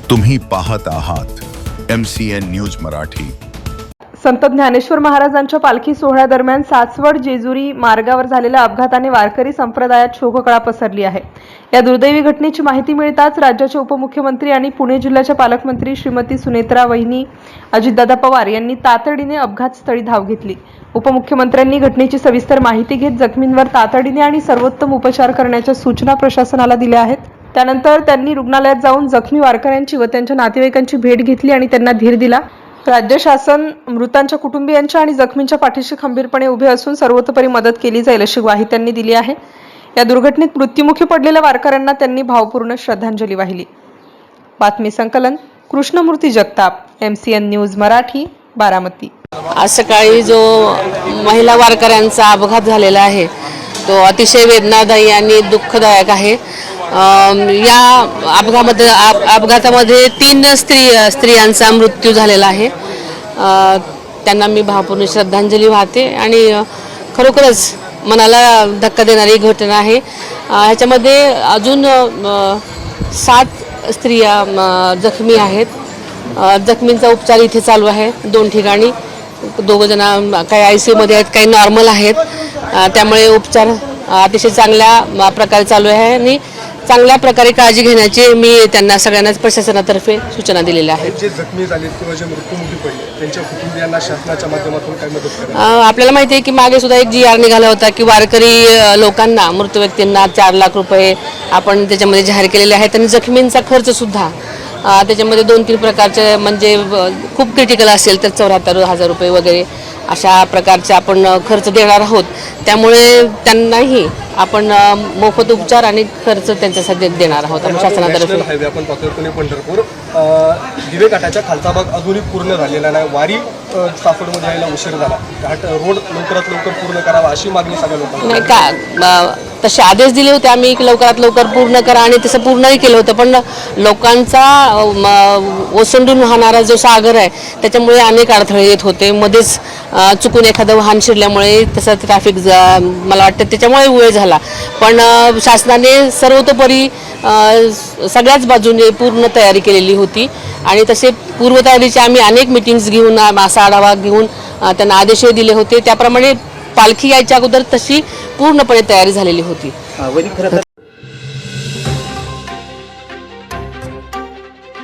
तुम्ही पाहत आहात MCN न्यूज मराठी। संत ज्ञानेश्वर महाराजांच्या पालखी सोहळ्यादरम्यान सासवड जेजुरी मार्गावर झालेल्या अपघाताने वारकरी संप्रदायात शोककळा पसरली आहे। या दुर्दैवी घटनेची माहिती मिळताच राज्याचे उपमुख्यमंत्री आणि पुणे जिल्ह्याच्या पालकमंत्री श्रीमती सुनेत्रा वहिनी अजितदादा पवार यांनी तातडीने अपघातस्थळी धाव घेतली। उपमुख्यमंत्र्यांनी घटनेची सविस्तर माहिती घेत जखमींवर तातडीने आणि सर्वोत्तम उपचार करण्याच्या सूचना प्रशासनाला दिल्या आहेत। त्यानंतर त्यांनी रुग्णालयात जाऊन जखमी वारकऱ्यांची व त्यांच्या नातेवाईकांची भेट घेतली आणि त्यांना धीर दिला। राज्य शासन मृतांच्या कुटुंबियांच्या आणि जखमींच्या पाठीशी खंबीरपणे उभे असून सर्वतोपरी मदत केली जाईल अशी ग्वाही त्यांनी दिली आहे। या दुर्घटनेत मृत्युमुखी पडलेल्या वारकऱ्यांना त्यांनी भावपूर्ण श्रद्धांजली वाहिली। बातमी संकलन कृष्णमूर्ती जगताप, MCN न्यूज मराठी, बारामती। आज सकाळी जो महिला वारकऱ्यांचा अपघात झालेला आहे तो अतिशय वेदनादायी आणि दुःखदायक आहे। या अपघातामध्ये 3 स्त्रियांचा मृत्यू झालेला आहे। त्यांना मी भावपूर्ण श्रद्धांजली वाहते आणि खरोखरच मनाला धक्का देणारी घटना आहे। ह्याच्यामध्ये अजून 7 स्त्रिया जखमी आहेत। जखमींचा उपचार इथे चालू आहे 2 ठिकाणी। 2 जण काही ICU मध्ये आहेत, काही नॉर्मल आहेत। त्यामुळे उपचार अतिशय चांगल्या प्रकारे चालू आहे आणि चांगल्या प्रकारे काळजी घेण्याची मी त्यांना सगळ्यांनाच प्रशासनातर्फे सूचना दिलेल्या आहेत। जे जखमी झाले किंवा जे मृत्युमुखी पडले त्यांच्या कुटुंबियांना शासनाच्या माध्यमातून काय मदत करायची? आपल्याला माहिती आहे की मागे सुद्धा एक GR निघाला होता की वारकरी लोकांना मृत व्यक्तींना 4 लाख रुपये आपण त्याच्यामध्ये जाहीर केलेले आहेत आणि जखमींचा खर्च सुद्धा त्याच्यामध्ये 2-3 प्रकारचे म्हणजे खूप क्रिटिकल असेल तर 74,000 रुपये वगैरे अशा प्रकारचे आपण खर्च देणार आहोत। त्यामुळे त्यांनाही आपण मोफत उपचार आणि खर्च त्यांच्यासाठी देणार आहोत शासनातर्फे। हायवे आपण पाहतोय पुणे पंढरपूर दिवे घाटाच्या खालचा भाग अजूनही पूर्ण झालेला नाही। वारी सासवडमध्ये यायला उशीर झाला। घाट रोड लवकरात लवकर पूर्ण करावा अशी मागणी सगळ्या लोकांना नाही का तसे आदेश दिले होते आम्ही लवकरात लवकर पूर्ण करा आणि तसं पूर्णही केलं होतं, पण लोकांचा ओसंडून वाहणारा जो सागर आहे त्याच्यामुळे अनेक अडथळे येत होते। मध्येच चुकून एखादं वाहन शिरल्यामुळे तसं ट्रॅफिक मला वाटतं त्याच्यामुळे वेळ झाला। पण शासनाने सर्वतोपरी सगळ्याच बाजूने पूर्ण तयारी केलेली होती आणि तसे पूर्वतयारीचे आम्ही अनेक मीटिंग्स घेऊन असा आढावा घेऊन त्यांना आदेशही दिले होते। त्याप्रमाणे पालखी यायच्या अगोदर तशी पूर्णपणे तयारी झालेली होती।